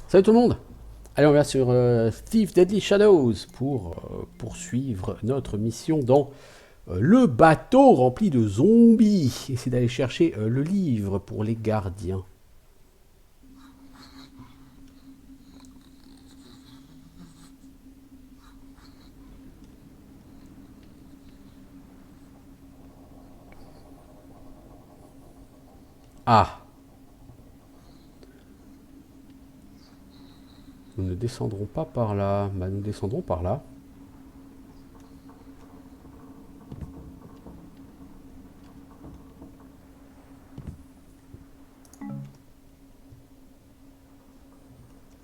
Salut tout le monde. Allez, on va sur Thief Deadly Shadows pour poursuivre notre mission dans le bateau rempli de zombies. Essayer d'aller chercher le livre pour les gardiens. Ah, nous ne descendrons pas par là. Bah, nous descendrons par là.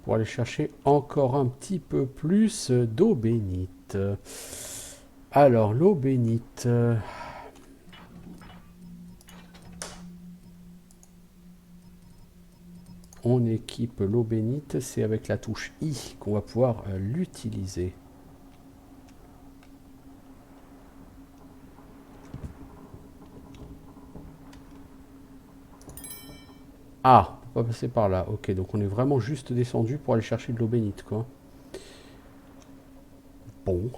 Pour aller chercher encore un petit peu plus d'eau bénite. Alors, l'eau bénite. On équipe l'eau bénite. C'est avec la touche I qu'on va pouvoir l'utiliser. Ah, on va passer par là. Ok, donc on est vraiment juste descendu pour aller chercher de l'eau bénite, quoi. Bon.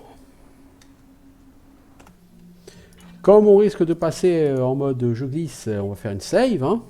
Comme on risque de passer en mode je glisse, on va faire une save, hein.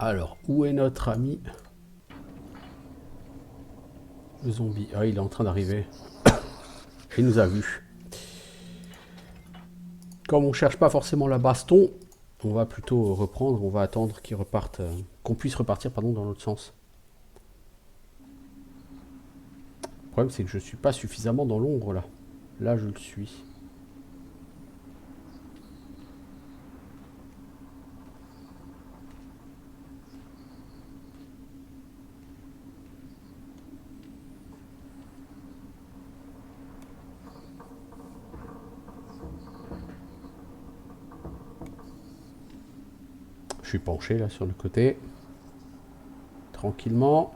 Alors, où est notre ami le zombie? Ah, il est en train d'arriver. Il nous a vus. Comme on cherche pas forcément la baston, on va plutôt reprendre, on va attendre qu'il reparte, qu'on puisse repartir pardon, dans l'autre sens. Le problème c'est que je suis pas suffisamment dans l'ombre là. Là je le suis. Je suis penché là sur le côté. Tranquillement.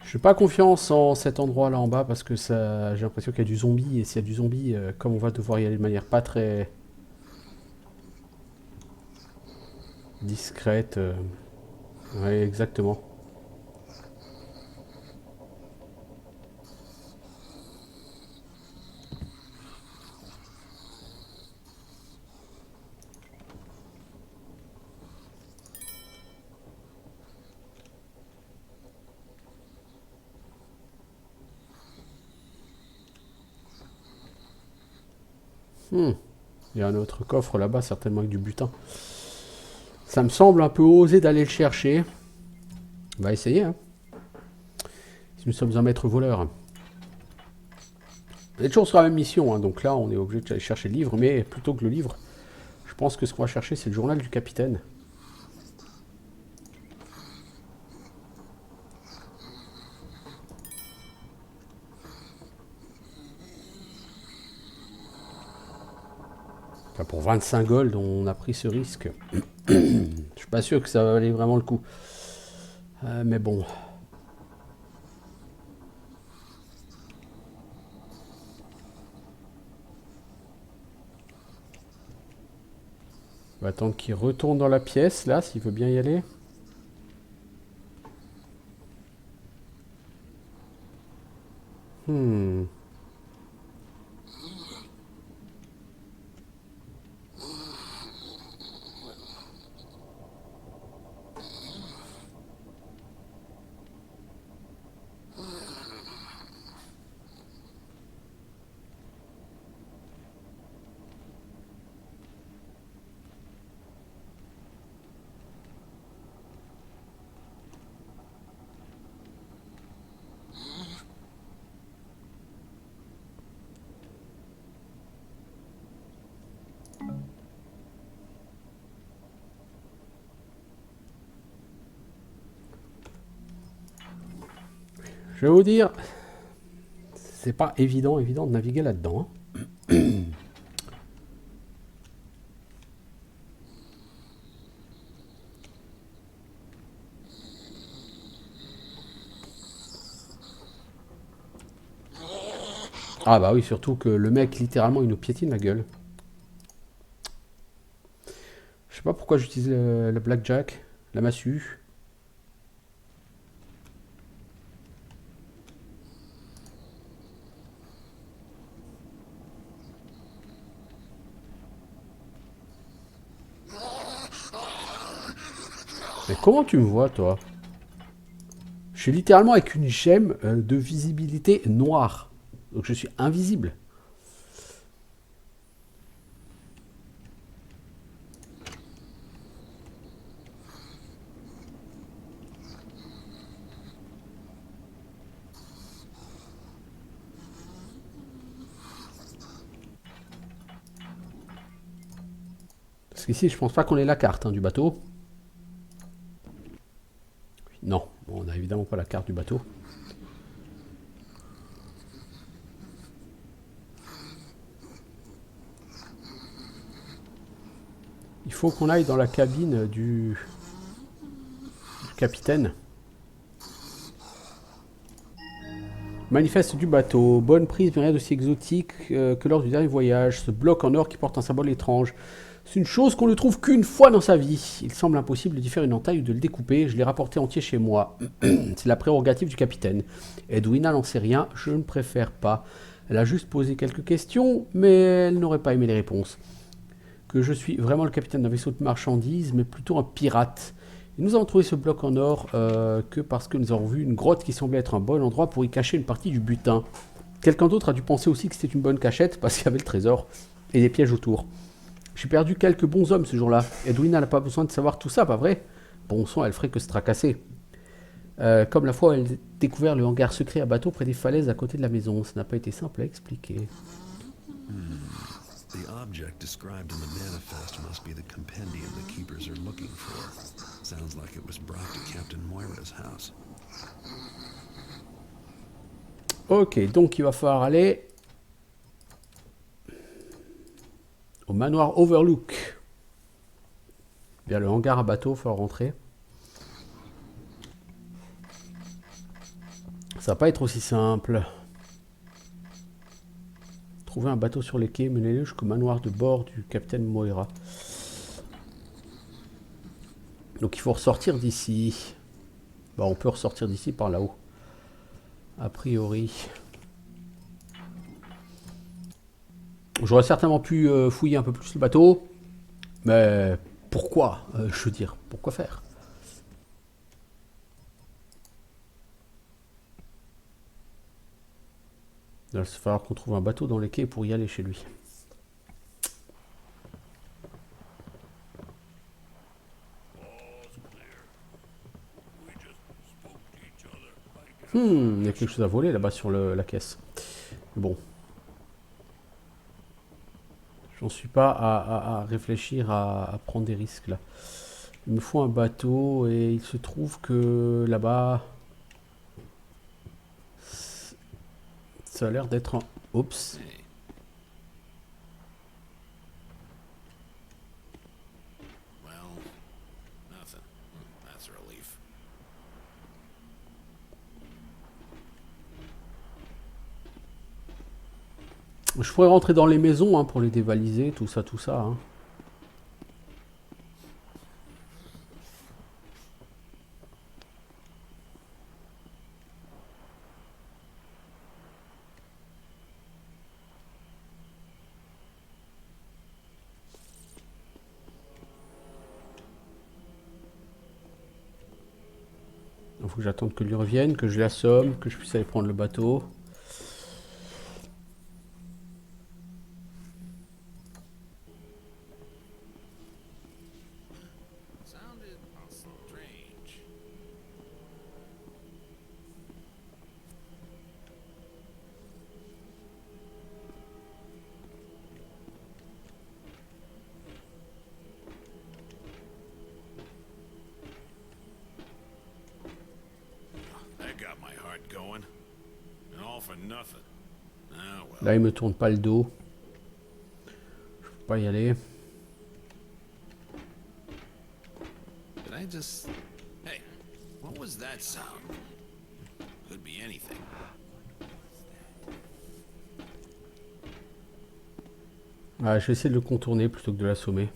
Je n'ai pas confiance en cet endroit là en bas parce que ça, j'ai l'impression qu'il y a du zombie et s'il y a du zombie, comme on va devoir y aller de manière pas très discrète, ouais exactement. Hmm. Il y a un autre coffre là-bas certainement avec du butin. Ça me semble un peu osé d'aller le chercher. On va essayer hein. Si nous sommes un maître voleur. On est toujours sur la même mission hein, donc là on est obligé d'aller chercher le livre mais plutôt que le livre, je pense que ce qu'on va chercher c'est le journal du capitaine. Enfin, pour 25 gold on a pris ce risque. Je suis pas sûr que ça va valer vraiment le coup. Mais bon. On va attendre qu'il retourne dans la pièce, là, s'il veut bien y aller. Hmm. Je vais vous dire, c'est pas évident de naviguer là-dedans. Hein. Ah bah oui, surtout que le mec, littéralement, il nous piétine la gueule. Je sais pas pourquoi j'utilise le blackjack, la massue. Mais comment tu me vois, toi? Je suis littéralement avec une gemme de visibilité noire. Donc je suis invisible. Parce qu'ici, je pense pas qu'on ait la carte hein, du bateau. Non, on n'a évidemment pas la carte du bateau. Il faut qu'on aille dans la cabine du capitaine. Manifeste du bateau. Bonne prise, mais rien d'aussi exotique que lors du dernier voyage. Ce bloc en or qui porte un symbole étrange. C'est une chose qu'on ne trouve qu'une fois dans sa vie. Il semble impossible d'y faire une entaille ou de le découper. Je l'ai rapporté entier chez moi. C'est la prérogative du capitaine. Edwina n'en sait rien, je ne préfère pas. Elle a juste posé quelques questions, mais elle n'aurait pas aimé les réponses. Que je suis vraiment le capitaine d'un vaisseau de marchandises, mais plutôt un pirate. Et nous avons trouvé ce bloc en or que parce que nous avons vu une grotte qui semblait être un bon endroit pour y cacher une partie du butin. Quelqu'un d'autre a dû penser aussi que c'était une bonne cachette parce qu'il y avait le trésor et des pièges autour. J'ai perdu quelques bons hommes ce jour-là. Edwina n'a pas besoin de savoir tout ça, pas vrai? Bon sang, elle ferait que se tracasser. Comme la fois où elle a découvert le hangar secret à bateau près des falaises à côté de la maison. Ça n'a pas été simple à expliquer. The object described in the manifest must be the compendium the keepers are looking for. Sounds like it was brought to Captain Moira's house. Ok, donc il va falloir aller au manoir Overlook. Bien le hangar à bateau, il va falloir rentrer. Ça va pas être aussi simple. Trouver un bateau sur les quais, menez-le jusqu'au manoir de bord du capitaine Moira. Donc il faut ressortir d'ici. Bah, on peut ressortir d'ici par là-haut. A priori. J'aurais certainement pu fouiller un peu plus le bateau. Mais pourquoi je veux dire, pourquoi faire? Il va falloir qu'on trouve un bateau dans les quais pour y aller chez lui. Il y a quelque chose à voler là-bas sur la caisse. Bon. J'en suis pas à réfléchir à prendre des risques là. Il me faut un bateau et il se trouve que là-bas... Ça a l'air d'être un... Oups. Je pourrais rentrer dans les maisons hein, pour les dévaliser, tout ça, tout ça. Hein. Il faut que j'attende que lui revienne, que je l'assomme, que je puisse aller prendre le bateau. That got my heart going. for nothing. Ah, well. Là, il me tourne pas le dos. Je peux pas y aller. Did I just... Hey, what was that sound? Could be anything. Ouais, je vais essayer de le contourner plutôt que de l'assommer.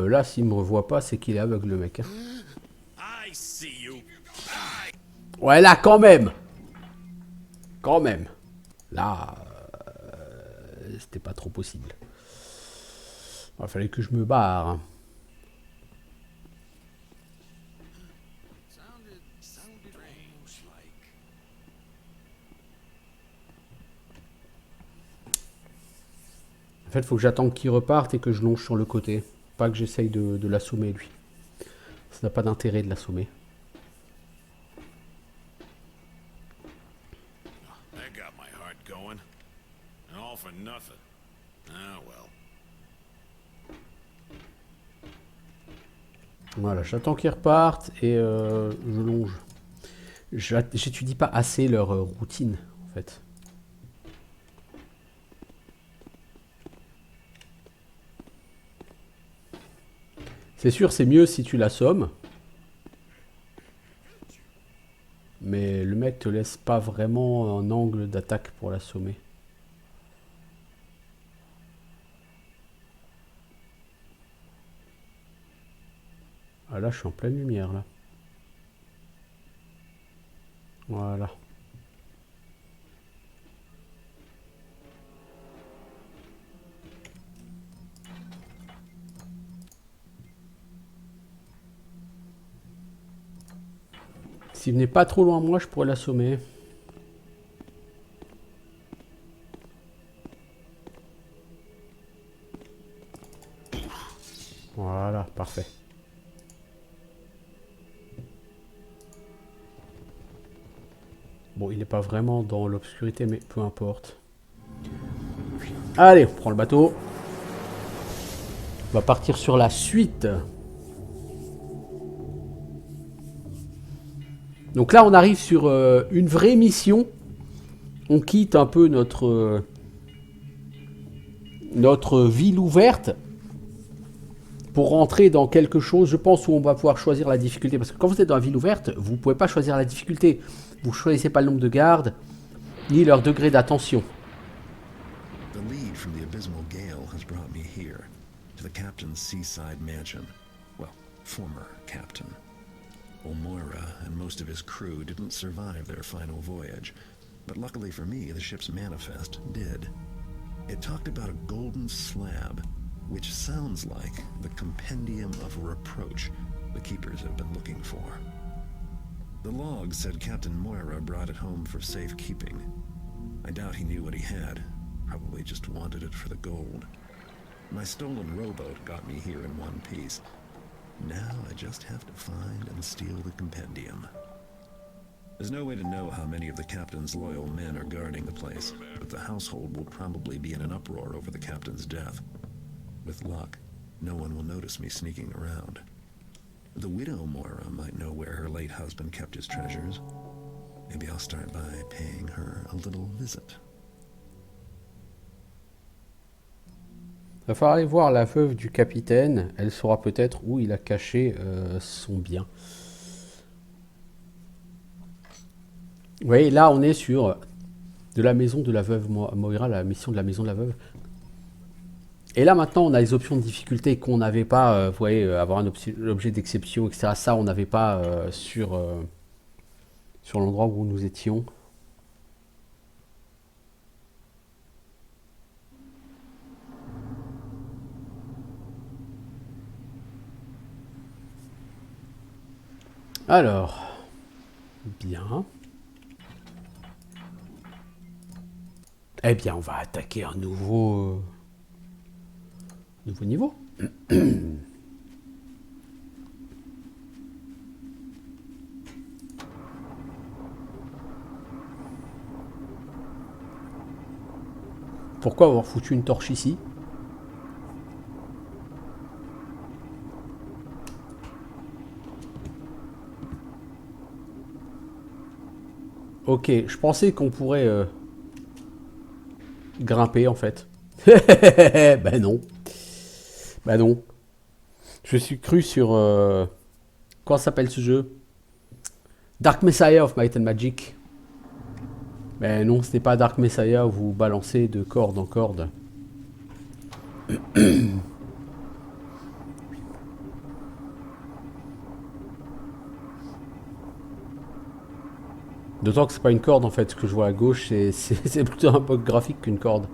Là, s'il me revoit pas, c'est qu'il est aveugle, le mec. Hein. I see you. Ouais, là, quand même. Quand même. Là, c'était pas trop possible. Il fallait que je me barre. Hein. En fait, il faut que j'attende qu'il reparte et que je longe sur le côté. Pas que j'essaye de l'assommer, lui. Ça n'a pas d'intérêt de l'assommer. That got my heart going. And all for nothing. Ah, well. Voilà, j'attends qu'ils repartent et je longe. J'étudie pas assez leur routine, en fait. C'est sûr, c'est mieux si tu l'assommes. Mais le mec te laisse pas vraiment un angle d'attaque pour l'assommer. Ah là, je suis en pleine lumière, là. Voilà. S'il venait pas trop loin de moi, je pourrais l'assommer. Voilà, parfait. Bon, il n'est pas vraiment dans l'obscurité, mais peu importe. Allez, on prend le bateau. On va partir sur la suite. Donc là, on arrive sur une vraie mission. On quitte un peu notre ville ouverte pour rentrer dans quelque chose, je pense, où on va pouvoir choisir la difficulté. Parce que quand vous êtes dans la ville ouverte, vous ne pouvez pas choisir la difficulté. Vous ne choisissez pas le nombre de gardes, ni leur degré d'attention. The lead from the abysmal gale has brought me here, to the captain's seaside mansion. Well, former captain. Old Moira and most of his crew didn't survive their final voyage, but luckily for me, the ship's manifest did. It talked about a golden slab, which sounds like the compendium of reproach the keepers have been looking for. The log said Captain Moira brought it home for safekeeping. I doubt he knew what he had, probably just wanted it for the gold. My stolen rowboat got me here in one piece. Now I just have to find and steal the compendium. There's no way to know how many of the captain's loyal men are guarding the place, but the household will probably be in an uproar over the captain's death. With luck, no one will notice me sneaking around. The widow Moira might know where her late husband kept his treasures. Maybe I'll start by paying her a little visit. Il va falloir aller voir la veuve du capitaine. Elle saura peut-être où il a caché son bien. Vous voyez, là, on est sur de la maison de la veuve Moira, la mission de la maison de la veuve. Et là, maintenant, on a les options de difficulté qu'on n'avait pas. Vous voyez, avoir un objet d'exception, etc. Ça, on n'avait pas sur l'endroit où nous étions. Alors, bien. Eh bien, on va attaquer un nouveau niveau. Pourquoi avoir foutu une torche ici? Ok, je pensais qu'on pourrait grimper en fait. Ben non. Ben non. Je suis cru sur... comment s'appelle ce jeu? Dark Messiah of Might and Magic. Ben non, ce n'est pas Dark Messiah où vous balancez de corde en corde. D'autant que c'est pas une corde en fait, ce que je vois à gauche, c'est plutôt un bug graphique qu'une corde.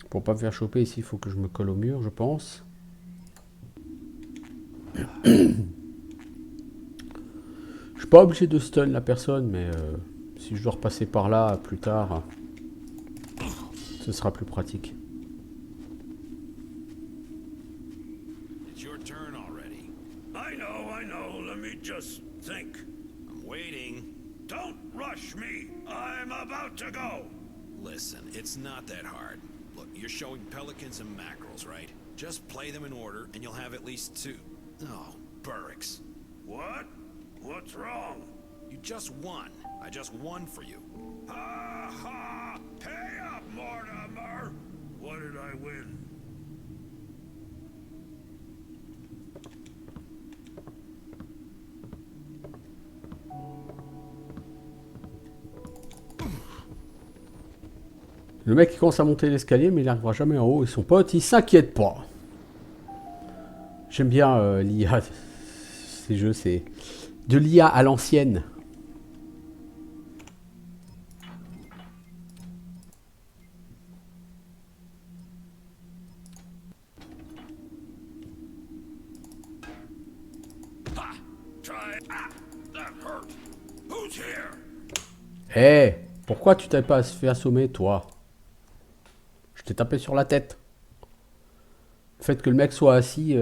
Pour pas me faire choper ici, il faut que je me colle au mur, je pense. Je suis pas obligé de stun la personne, mais si je dois repasser par là plus tard, ce sera plus pratique. It's your turn already. I know. Let me just think. I'm waiting. Don't rush me. I'm about to go. Listen, it's not that hard. Look, you're showing pelicans and mackerels, right? Just play them in order, and you'll have at least two. Oh, Burricks. What? What's wrong? You just won. I just won for you. Ha ha! Pay up, Mortimer! What did I win? Le mec il commence à monter l'escalier, mais il n'arrivera jamais en haut. Et son pote, il s'inquiète pas. J'aime bien l'IA. Ces jeux, c'est de l'IA à l'ancienne. Ha! Try. Ah! That hurt. Who's here? Eh, pourquoi tu t'es pas fait assommer, toi? Je t'ai tapé sur la tête. Le fait que le mec soit assis,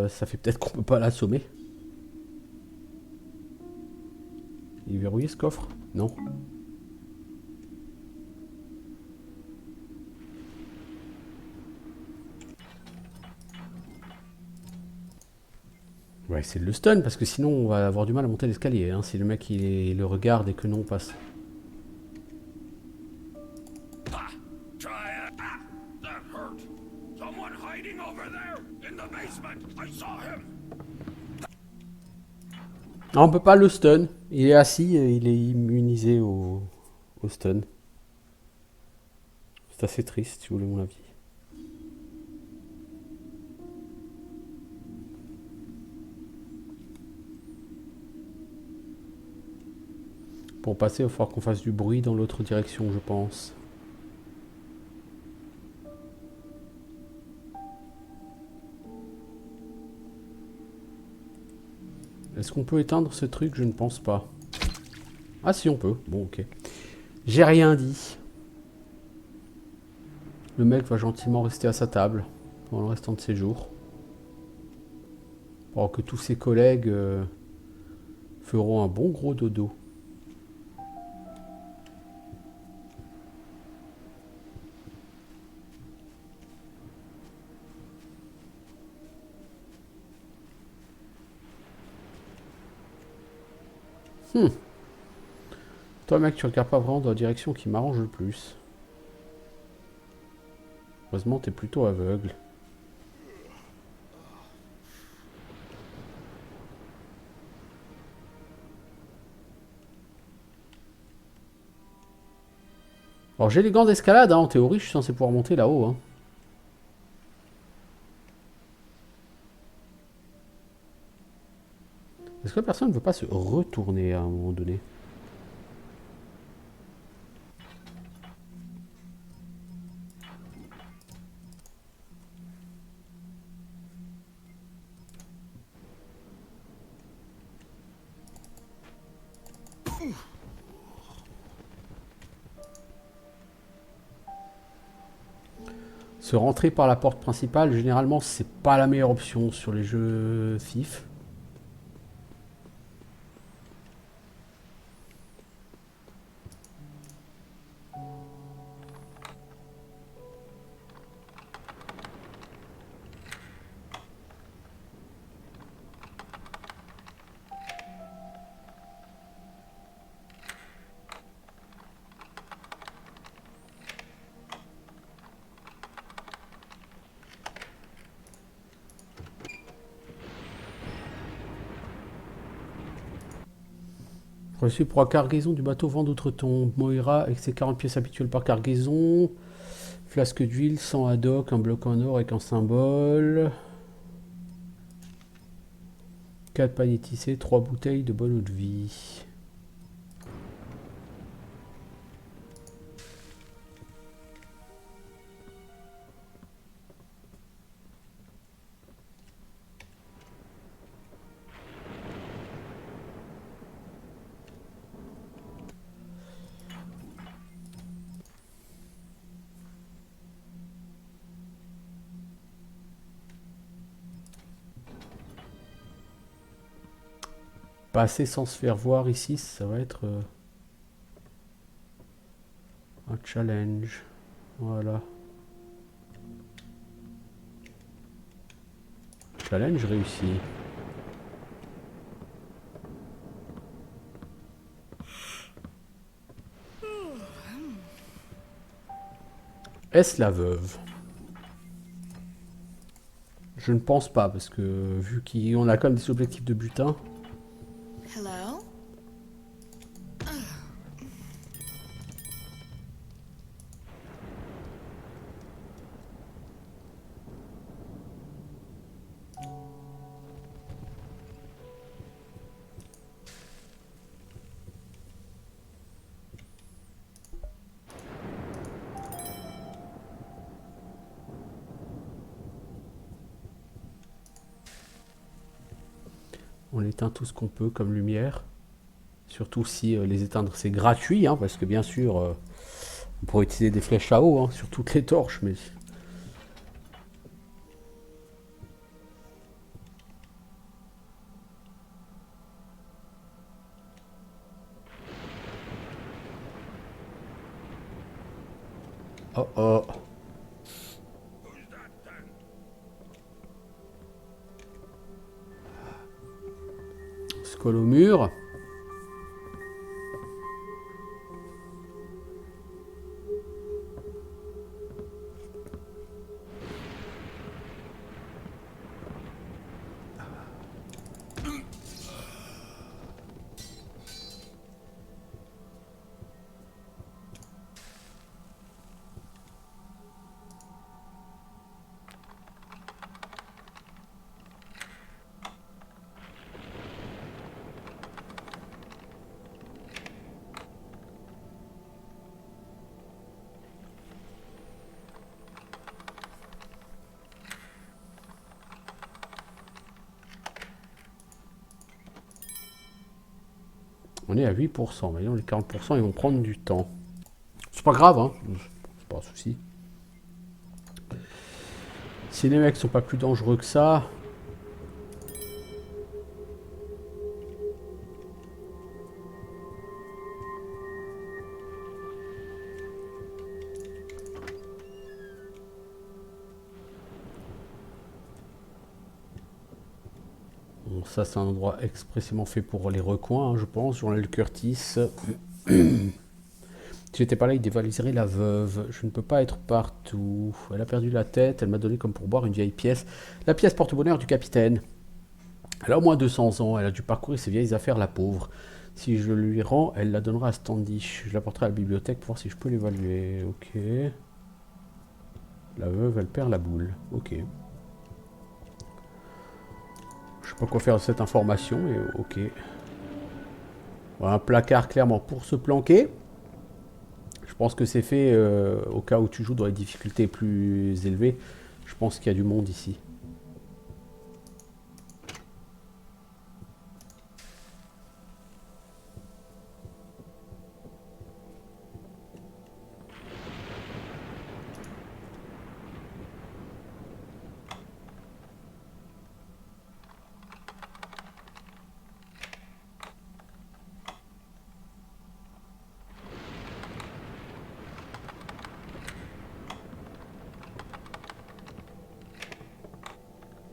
ça fait peut-être qu'on peut pas l'assommer. Il est verrouillé ce coffre? Non. Ouais, c'est le stun, parce que sinon on va avoir du mal à monter l'escalier, hein, si le mec il le regarde et que non on passe. Ha! Try it. Ah! That hurt. Someone hiding over there in the basement. I saw him. Ah, on peut pas le stun, il est assis et il est immunisé au stun. C'est assez triste si vous voulez mon avis. Pour passer, il va falloir qu'on fasse du bruit dans l'autre direction, je pense. Est-ce qu'on peut éteindre ce truc? Je ne pense pas. Ah si, on peut. Bon, ok. J'ai rien dit. Le mec va gentiment rester à sa table pendant le restant de ses jours. Pendant que tous ses collègues feront un bon gros dodo. Toi mec, tu regardes pas vraiment dans la direction qui m'arrange le plus. Heureusement, t'es plutôt aveugle. Alors j'ai les gants d'escalade, hein, en théorie, je suis censé pouvoir monter là-haut. Hein. Est-ce que la personne ne veut pas se retourner à un moment donné? Se rentrer par la porte principale, généralement, c'est pas la meilleure option sur les jeux FIF. Reçu pour la cargaison du bateau vent d'outre-tombe. Moira avec ses 40 pièces habituelles par cargaison. Flasque d'huile, 100 ad hoc, un bloc en or avec un symbole. 4 paniers tissés, 3 bouteilles de bonne eau de vie. Passer sans se faire voir ici, ça va être un challenge. Voilà. Challenge réussi. Est-ce la veuve? Je ne pense pas, parce que vu qu'on a quand même des objectifs de butin. Hello? On éteint tout ce qu'on peut comme lumière. Surtout si les éteindre c'est gratuit, hein, parce que bien sûr, on pourrait utiliser des flèches à eau sur toutes les torches, mais... Oh oh. On se colle au mur. On est à 8%, mais non, les 40% ils vont prendre du temps. C'est pas grave, hein, c'est pas un souci. Si les mecs sont pas plus dangereux que ça... Bon, ça c'est un endroit expressément fait pour les recoins, hein, je pense. Journal Curtis. Si j'étais pas là, il dévaliserait la veuve. Je ne peux pas être partout. Elle a perdu la tête. Elle m'a donné comme pourboire une vieille pièce. La pièce porte-bonheur du capitaine. Elle a au moins 200 ans. Elle a dû parcourir ses vieilles affaires, la pauvre. Si je lui rends, elle la donnera à Standish. Je l'apporterai à la bibliothèque pour voir si je peux l'évaluer. Ok. La veuve, elle perd la boule. Ok. Je sais pas quoi faire de cette information, mais ok. Voilà, un placard clairement pour se planquer. Je pense que c'est fait au cas où tu joues dans les difficultés plus élevées. Je pense qu'il y a du monde ici.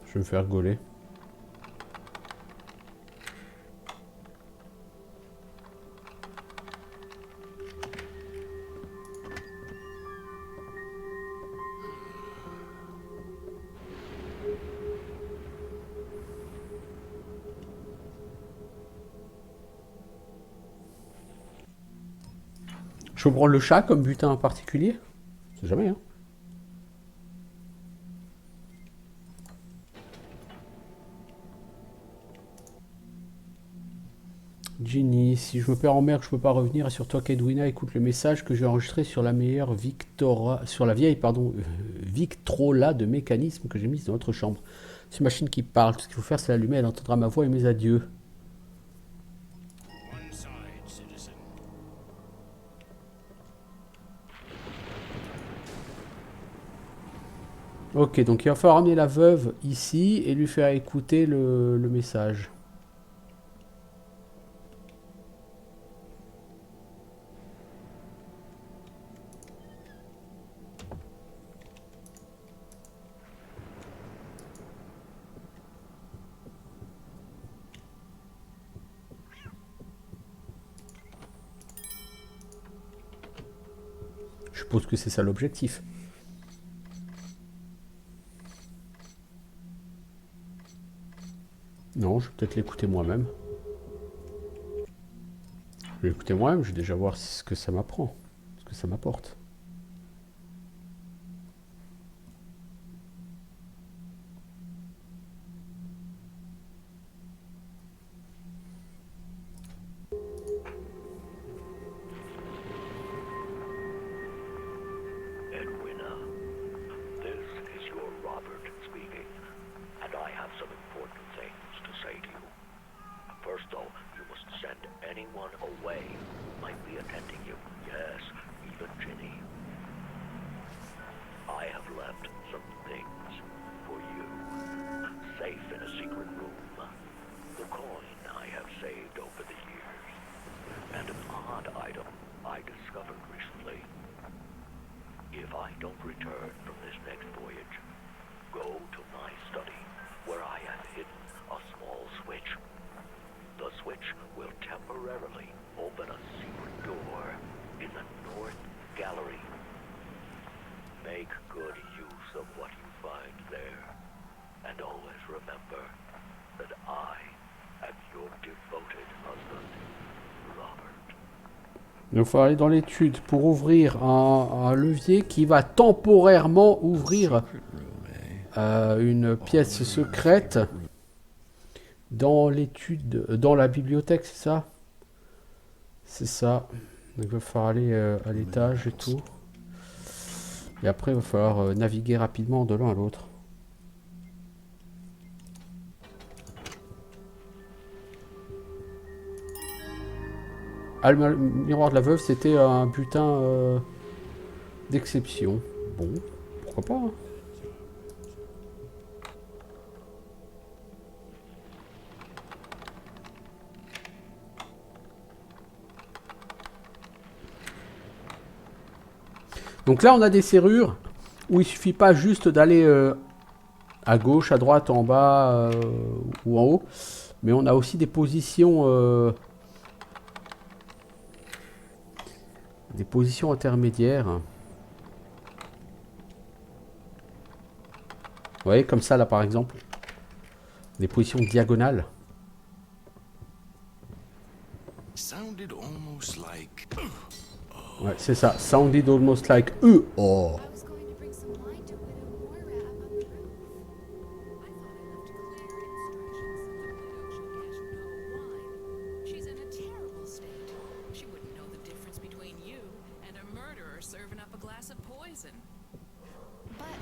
Je vais me faire gauler. Je peux prendre le chat comme butin en particulier? C'est jamais, hein. Ginny, si je me perds en mer, je peux pas revenir. Assure-toi qu'Edwina écoute le message que j'ai enregistré sur la meilleure sur la vieille, Victrola de mécanisme que j'ai mise dans notre chambre. C'est une machine qui parle. Tout ce qu'il faut faire, c'est l'allumer. Elle entendra ma voix et mes adieux. Ok, donc il va falloir ramener la veuve ici et lui faire écouter le message. Je suppose que c'est ça l'objectif. Non, je vais peut-être l'écouter moi-même. Je vais l'écouter moi-même, je vais déjà voir ce que ça m'apprend, ce que ça m'apporte. Edwina, this is your Robert speaking, and I have some important things to say to you. First, though, you must send anyone away who might be attending you. Yes, even Ginny. I have left some things for you, safe in a secret room. The coin I have saved over the years, and an odd item I discovered recently. If I don't return from this next voyage, go to my study, where I have hidden a small switch. The switch will temporarily open a secret door in the North Gallery. Make good use of what you find there, and always remember that I am your devoted husband, Robert. Il faut aller dans l'étude pour ouvrir un levier qui va temporairement ouvrir une pièce secrète dans l'étude, dans la bibliothèque, c'est ça? C'est ça. Donc il va falloir aller à l'étage et tout. Et après il va falloir naviguer rapidement de l'un à l'autre. Ah, le miroir de la veuve, c'était un butin d'exception. Bon, pourquoi pas, hein. Donc là, on a des serrures où il suffit pas juste d'aller à gauche, à droite, en bas ou en haut. Mais on a aussi des positions intermédiaires. Vous voyez, comme ça, là, par exemple. Des positions diagonales. Sounded almost like... Ouais, c'est ça. Sounded almost like oh. I was going to bring some wine to Widow Moira up on the roof. I thought I left clear instructions so that Widow should get no wine. She's in a terrible state. She wouldn't know the difference between you and a murderer serving up a glass of poison. But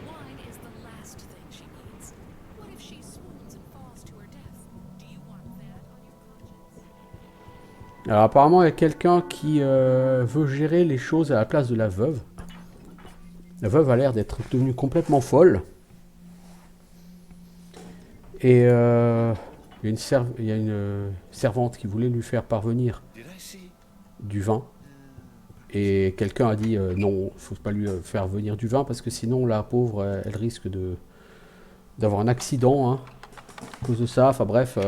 wine is the last thing she needs. What if she swoons and falls to her death? Do you want that on your conscience? Alors apparemment, il y a quelqu'un qui veut gérer les choses à la place de la veuve. La veuve a l'air d'être devenue complètement folle. Et il y a une servante qui voulait lui faire parvenir du vin. Et quelqu'un a dit non, il ne faut pas lui faire venir du vin parce que sinon la pauvre, elle risque de d'avoir un accident hein, à cause de ça. Enfin bref.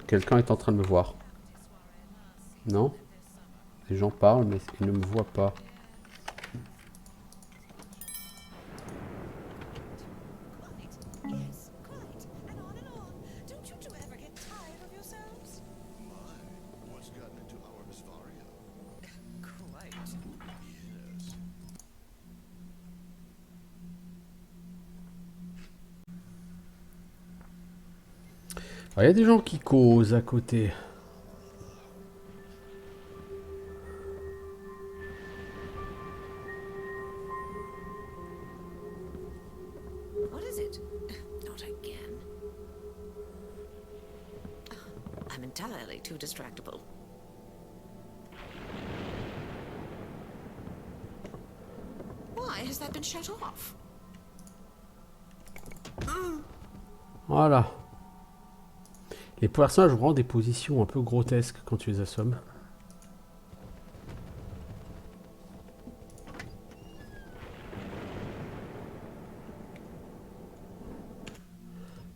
Quelqu'un est en train de me voir. Non? Les gens parlent, mais ils ne me voient pas. Yes, quite. And on and on. Don't you two ever get tired of yourselves? What's gotten into our Miss Varia? Quite. Yes. Il y a des gens qui causent à côté. What is it? Not again. I'm entirely too distractible. Why has that been shut off? Voilà. Les personnages ont vraiment des positions un peu grotesques quand tu les assommes.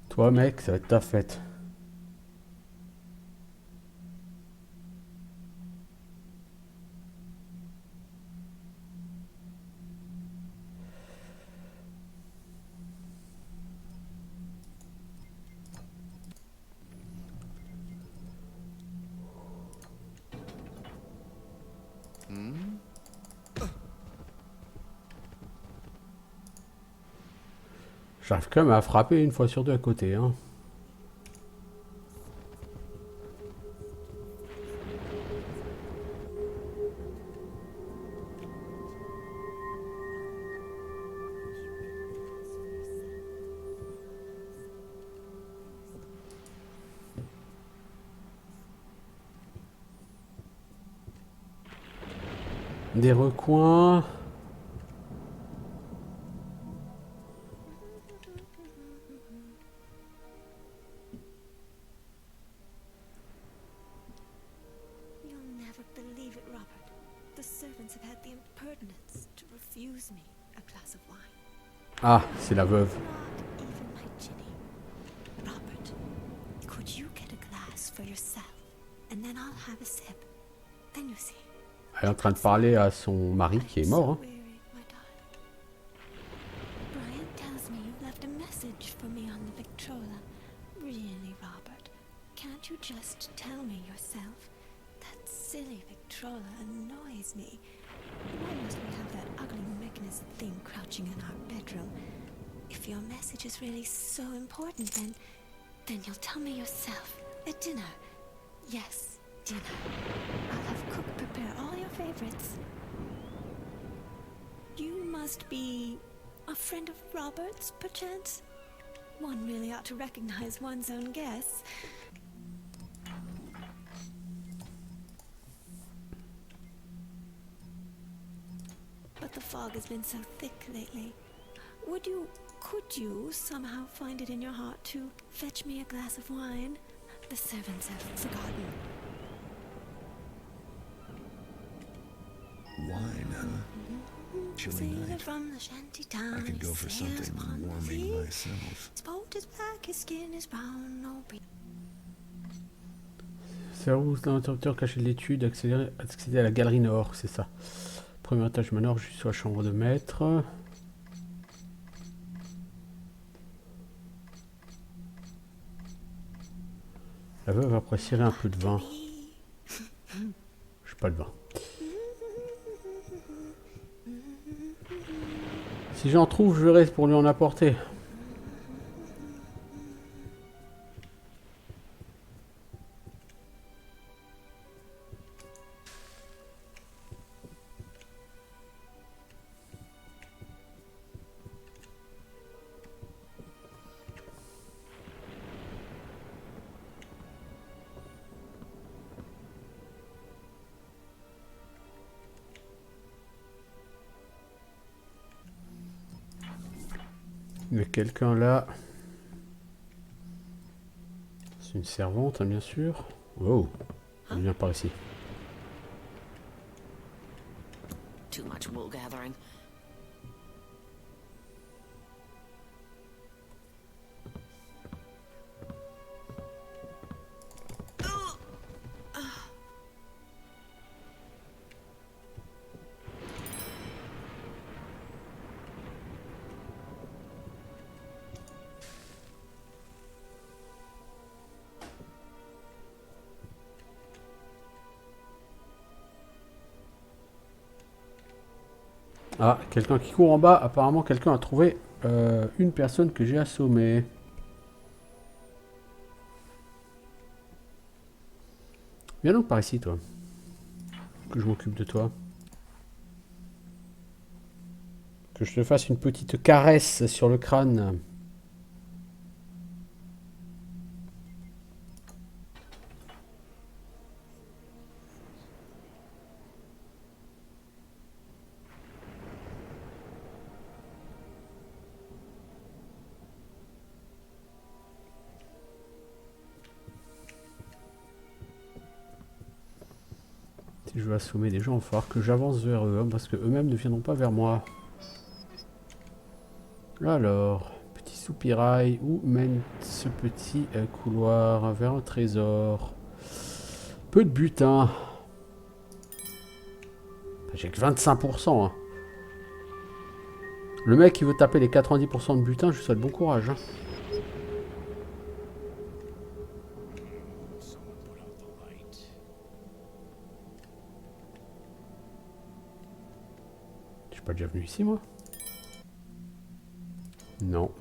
Toi mec, ça va être ta fête. J'arrive quand même à frapper une fois sur deux à côté. Hein. Des recoins. You'll never believe it, Robert. The servants have had the impertinence to refuse me a glass of wine. Ah, c'est la veuve. Not even my Ginny. Robert, could you get a glass for yourself? And then I'll have a sip. Then you see. Elle est en train de parler à son mari qui est mort. Hein. Weary, my darling. Brian tells me you've left a message for me on the Victrola. Really, Robert? Can't you just tell me yourself? That silly Victrola annoys me. Why must we have that ugly mechanist thing crouching in our bedroom? If your message is really so important, then you'll tell me yourself. At dinner. Yes, dinner. I'll have cook prepare all your favorites. You must be a friend of Robert's, perchance? One really ought to recognize one's own guess. But the fog has been so thick lately. Could you somehow find it in your heart to fetch me a glass of wine? The servants have forgotten. Wine, huh? Chilly Sailor night. from the shanty town. I could go for he sails something upon the warming sea. myself. His boat is black, his skin is brown, no breeze. C'est où l'interrupteur caché de l'étude, accéder à la galerie nord, c'est ça. Premier étage manoir jusqu'à la chambre de maître. La veuve apprécierait un peu de vin. Je pas de vin. Si j'en trouve, je verrai pour lui en apporter. Il y a quelqu'un là. C'est une servante, hein, bien sûr. Oh, elle vient par ici. too much wool gathering. Ah, quelqu'un qui court en bas. Apparemment, quelqu'un a trouvé une personne que j'ai assommée. Viens donc par ici, toi. Que je m'occupe de toi. Que je te fasse une petite caresse sur le crâne. Si je veux assommer des gens, il va falloir que j'avance vers eux, hein, parce que eux-mêmes ne viendront pas vers moi. Alors, petit soupirail, où mène ce petit couloir vers un trésor? Peu de butin. J'ai que 25%. Hein. Le mec qui veut taper les 90% de butin, je lui souhaite bon courage. Hein. Je suis pas déjà venu ici, moi? Non.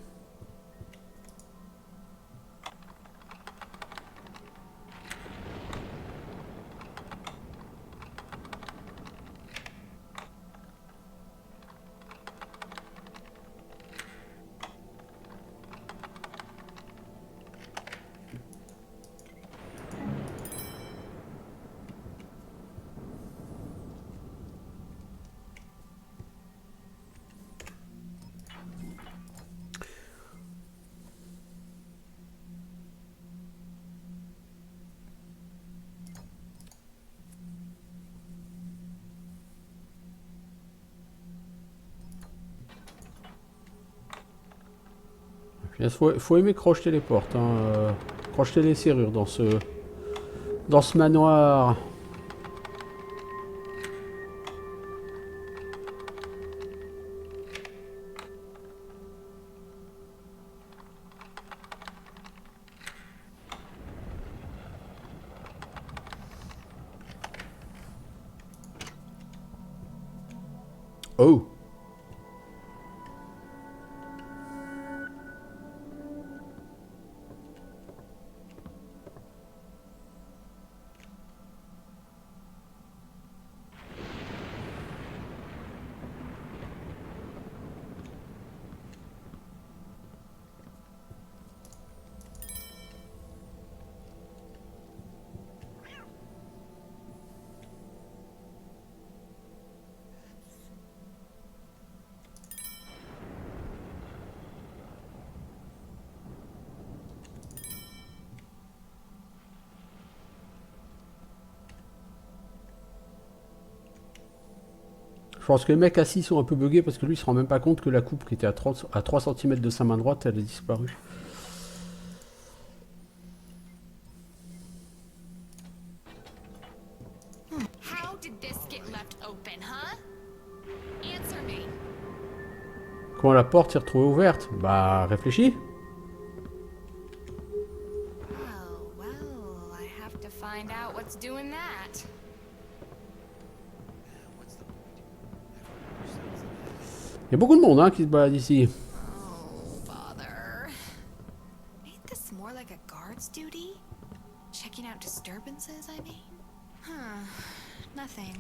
Il faut aimer crocheter les portes, hein, crocheter les serrures dans ce manoir. Oh! Je pense que les mecs assis sont un peu buggés parce que lui il se rend même pas compte que la coupe qui était à 3 cm de sa main droite, elle a disparu. How did this get left open, huh? Answer me. Comment la porte s'est retrouvée ouverte? Bah, réfléchis. Oh, well, I have to find out what's doing that. Il y a beaucoup de monde hein, qui se balade ici. Oh, bother. Ain't this more like a guard's duty? Checking out disturbances, I mean? Huh. Nothing.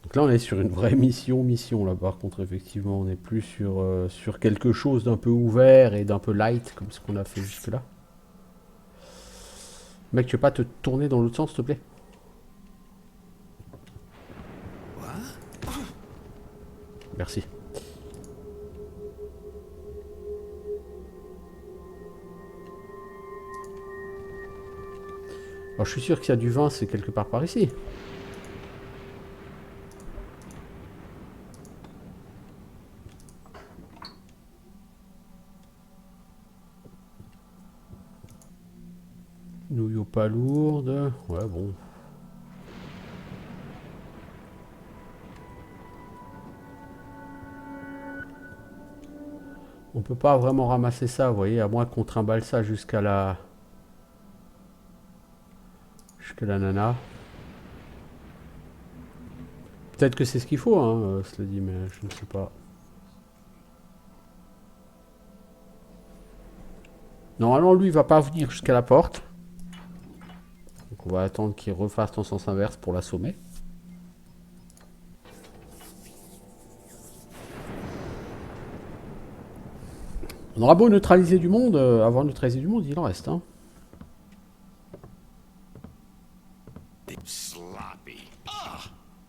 Donc là on est sur une vraie mission là par contre effectivement on n'est plus sur quelque chose d'un peu ouvert et d'un peu light comme ce qu'on a fait jusque là. Mec tu veux pas te tourner dans l'autre sens s'il te plaît? Merci. Alors, je suis sûr qu'il y a du vin, c'est quelque part par ici. Nouilles pas lourdes. Ouais, bon. On peut pas vraiment ramasser ça, vous voyez, à moins qu'on trimballe ça jusqu'à la nana. Peut-être que c'est ce qu'il faut, hein, cela dit, mais je ne sais pas. Normalement, lui, il va pas venir jusqu'à la porte. Donc on va attendre qu'il refasse en sens inverse pour l'assommer. On aura beau neutraliser du monde, avoir neutralisé du monde, il en reste, hein. Sloppy.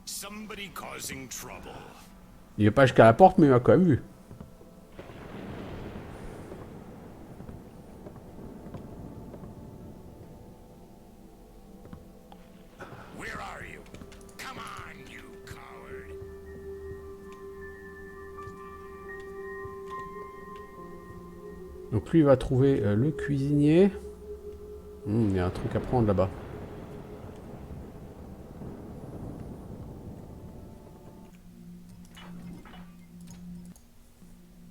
Somebody causing trouble. Il est pas jusqu'à la porte, mais il m'a quand même vu. Where are you? Come on, you coward. Donc lui, il va trouver le cuisinier. Il y a un truc à prendre là-bas.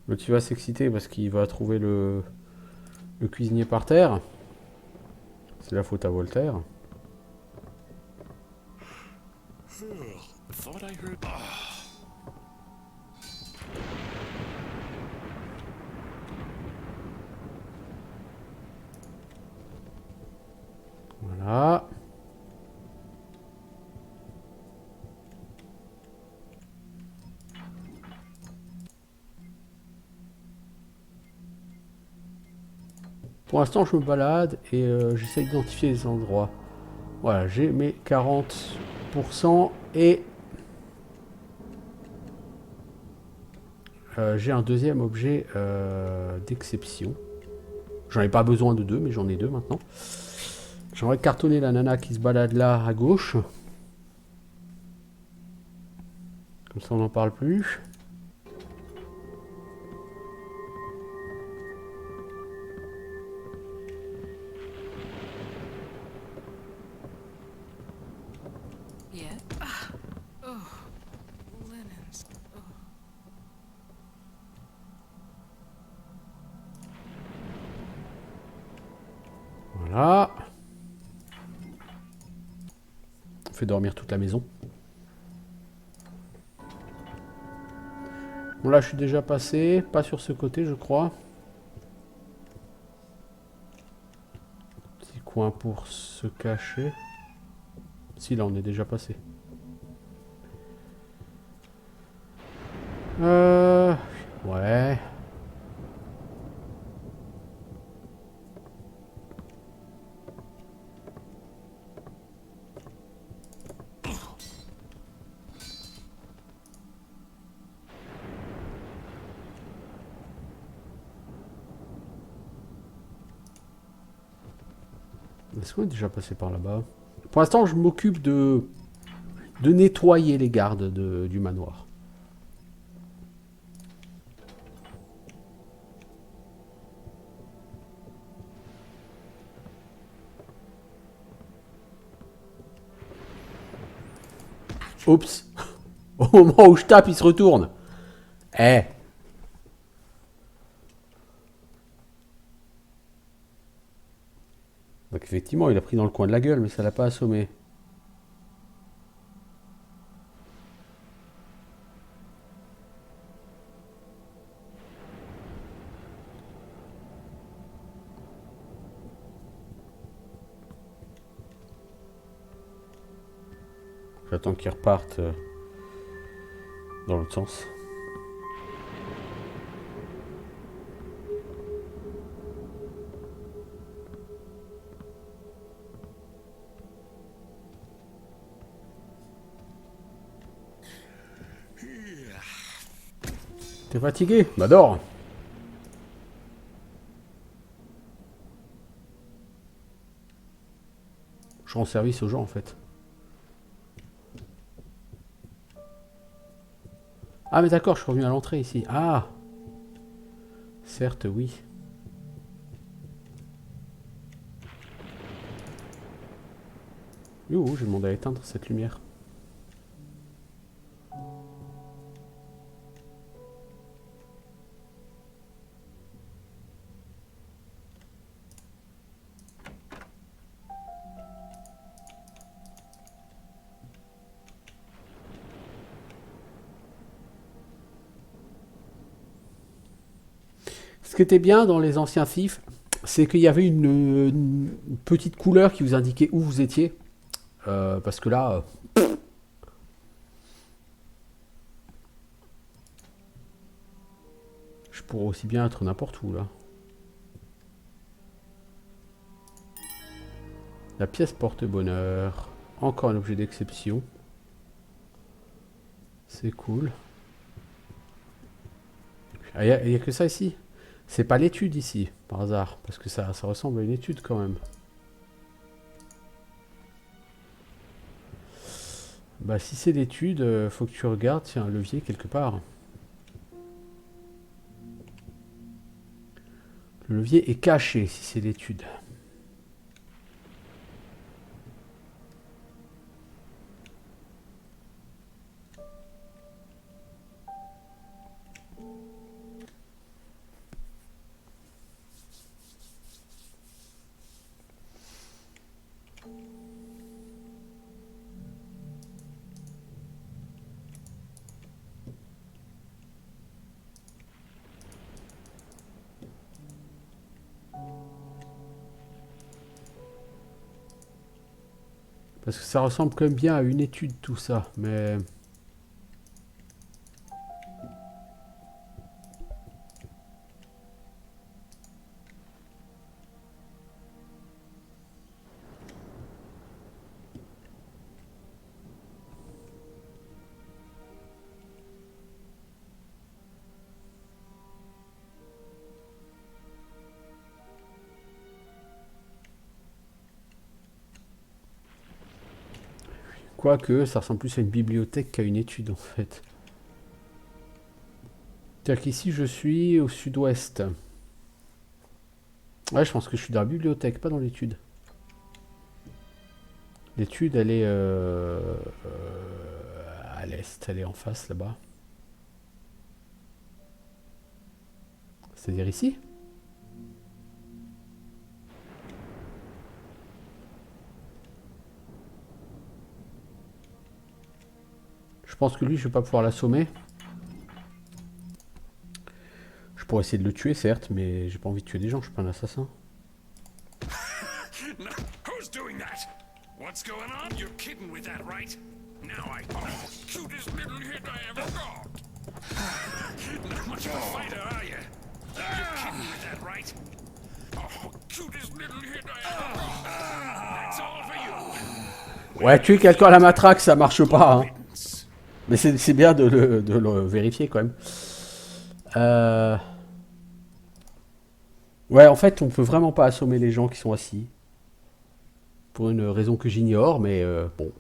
L'autre, il va s'exciter parce qu'il va trouver le cuisinier par terre. C'est la faute à Voltaire. Thought I heard. Voilà. Pour l'instant, je me balade et j'essaie d'identifier les endroits. Voilà, j'ai mes 40% et j'ai un deuxième objet d'exception. J'en ai pas besoin de deux, mais j'en ai deux maintenant. J'aimerais cartonner la nana qui se balade là à gauche. Comme ça, on n'en parle plus. Yeah. Oh, linens. Oh. Voilà. On fait dormir toute la maison. Bon là je suis déjà passé, pas sur ce côté je crois. Petit coin pour se cacher. Si là on est déjà passé. Ouais. Est-ce qu'on est déjà passé par là-bas? Pour l'instant, je m'occupe de nettoyer les gardes du manoir. Oups. Au moment où je tape, il se retourne. Eh. Donc effectivement, il a pris dans le coin de la gueule, mais ça l'a pas assommé. J'attends qu'il reparte dans l'autre sens. T'es fatigué? Bah dors. Je rends service aux gens en fait. Ah mais d'accord, je suis revenu à l'entrée ici. Ah! Certes, oui. Youhou, j'ai demandé à éteindre cette lumière. Ce qui était bien dans les anciens Thief, c'est qu'il y avait une petite couleur qui vous indiquait où vous étiez. Parce que là... je pourrais aussi bien être n'importe où, là. La pièce porte-bonheur. Encore un objet d'exception. C'est cool. Il n'y a que ça ici. C'est pas l'étude ici, par hasard. Parce que ça ressemble à une étude quand même. Bah si c'est l'étude, faut que tu regardes, tiens, un levier quelque part. Le levier est caché si c'est l'étude. Parce que ça ressemble quand même bien à une étude tout ça, mais... Quoique, ça ressemble plus à une bibliothèque qu'à une étude en fait. C'est-à-dire qu'ici je suis au sud-ouest. Ouais, je pense que je suis dans la bibliothèque, pas dans l'étude. L'étude, elle est à l'est, elle est en face là-bas. C'est-à-dire ici? Je pense que lui, je vais pas pouvoir l'assommer. Je pourrais essayer de le tuer, certes, mais j'ai pas envie de tuer des gens, je suis pas un assassin. Who's doing that? What's going on? You're kidding with that, right? Now I... Oh, cutest little hit I ever got. Not much of a fighter, are you? You're kidding with that, right? Oh, cutest little hit I ever got. That's all for you. Ouais, tuer quelqu'un à la matraque, ça marche pas, hein. Mais c'est bien de le vérifier quand même. Ouais, en fait, on peut vraiment pas assommer les gens qui sont assis. Pour une raison que j'ignore, mais bon.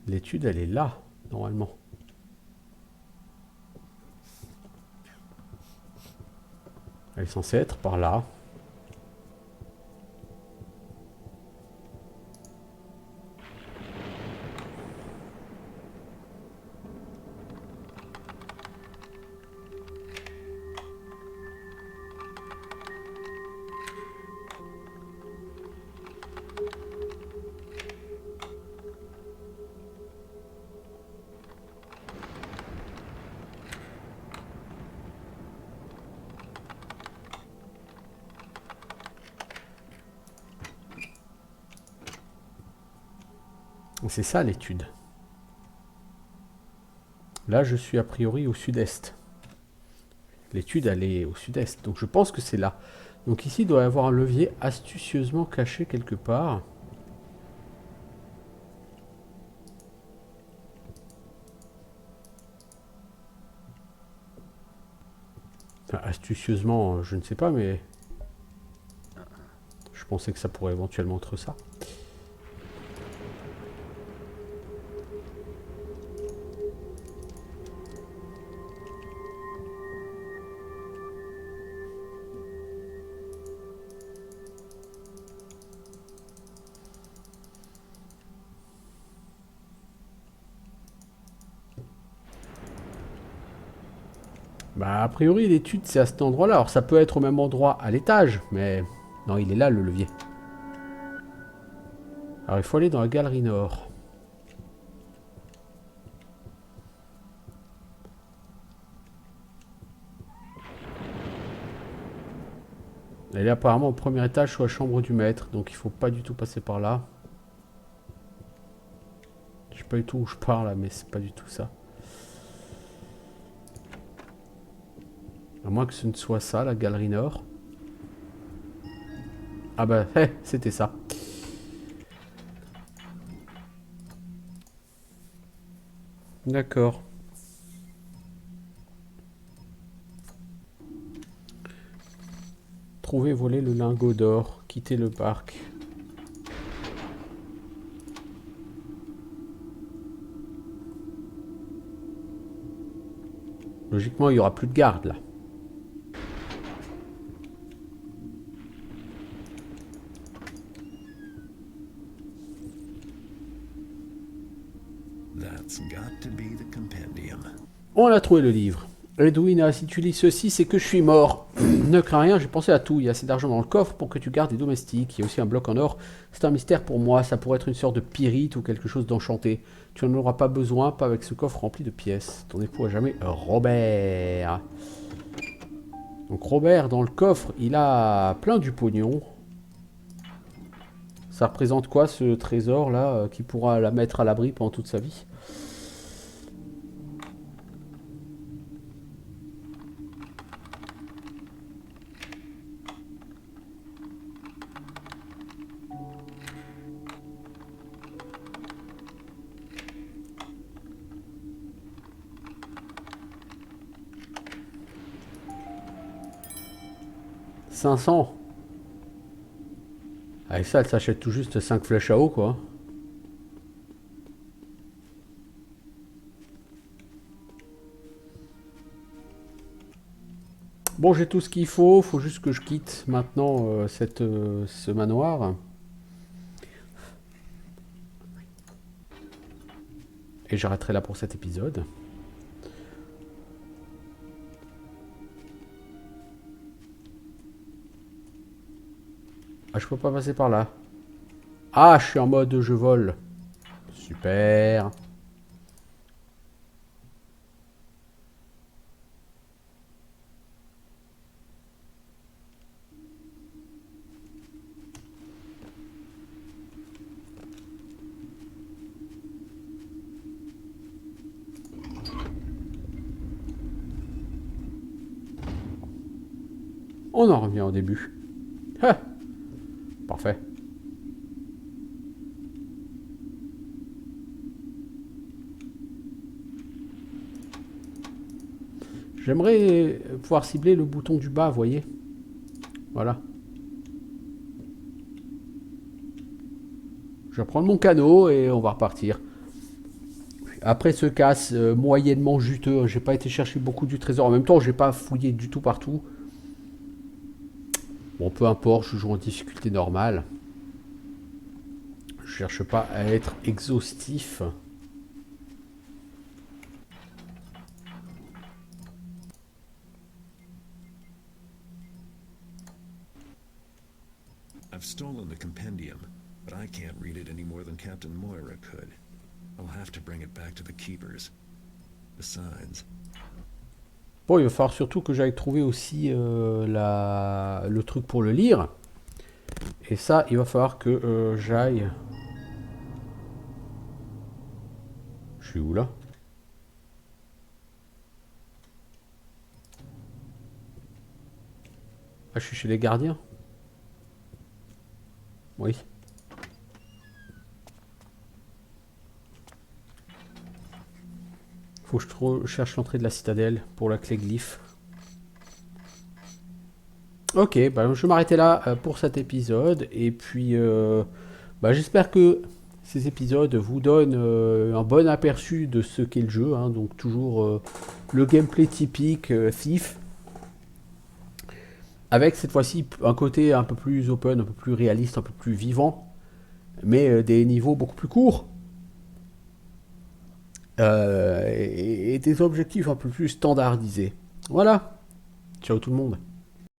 L'étude, elle est là, normalement. Elle est censée être par là. C'est ça l'étude. Là, je suis a priori au sud-est. L'étude, elle est au sud-est. Donc je pense que c'est là. Donc ici, il doit y avoir un levier astucieusement caché quelque part. Enfin, astucieusement, je ne sais pas, mais... Je pensais que ça pourrait éventuellement être ça. Bah, a priori, l'étude, c'est à cet endroit-là. Alors, ça peut être au même endroit à l'étage, mais... Non, il est là, le levier. Alors, il faut aller dans la galerie nord. Elle est apparemment au premier étage, soit la chambre du maître. Donc, il faut pas du tout passer par là. Je sais pas du tout où je pars, là, mais c'est pas du tout ça. À moins que ce ne soit ça, la galerie nord. Ah bah, c'était ça. D'accord. Trouver, voler le lingot d'or. Quitter le parc. Logiquement, il n'y aura plus de garde, là. That's got to be the compendium. On a trouvé le livre. Edwina, si tu lis ceci, c'est que je suis mort. Ne crains rien, j'ai pensé à tout. Il y a assez d'argent dans le coffre pour que tu gardes des domestiques. Il y a aussi un bloc en or. C'est un mystère pour moi. Ça pourrait être une sorte de pyrite ou quelque chose d'enchanté. Tu n'en auras pas besoin, pas avec ce coffre rempli de pièces. Ton époux à jamais, Robert. Donc Robert, dans le coffre, il a plein du pognon. Ça représente quoi, ce trésor-là, qui pourra la mettre à l'abri pendant toute sa vie ? « 500 ». Avec ça, elle s'achète tout juste 5 flèches à eau, quoi. Bon, j'ai tout ce qu'il faut. Faut juste que je quitte maintenant ce manoir. Et j'arrêterai là pour cet épisode. Ah, je peux pas passer par là. Ah, je suis en mode je vole. Super. On en revient au début. Ah, parfait. J'aimerais pouvoir cibler le bouton du bas, vous voyez. Voilà. Je vais prendre mon canot et on va repartir. Après ce casse moyennement juteux, j'ai pas été chercher beaucoup du trésor. En même temps, j'ai pas fouillé du tout partout. Bon, peu importe, je joue en difficulté normale. Je cherche pas à être exhaustif. I've stolen the compendium, but I can't read it any more than Captain Moira could. I'll have to bring it back to the keepers. Besides... Bon, il va falloir surtout que j'aille trouver aussi le truc pour le lire. Et ça, il va falloir que j'aille... Je suis où là? Ah, je suis chez les gardiens. Oui. Faut que je cherche l'entrée de la citadelle pour la clé glyphe. Ok, bah, je vais m'arrêter là pour cet épisode. Et puis, bah, j'espère que ces épisodes vous donnent un bon aperçu de ce qu'est le jeu. Hein. Donc toujours le gameplay typique Thief. Avec cette fois-ci un côté un peu plus open, un peu plus réaliste, un peu plus vivant. Mais des niveaux beaucoup plus courts. Et des objectifs un peu plus standardisés. Voilà. Ciao tout le monde.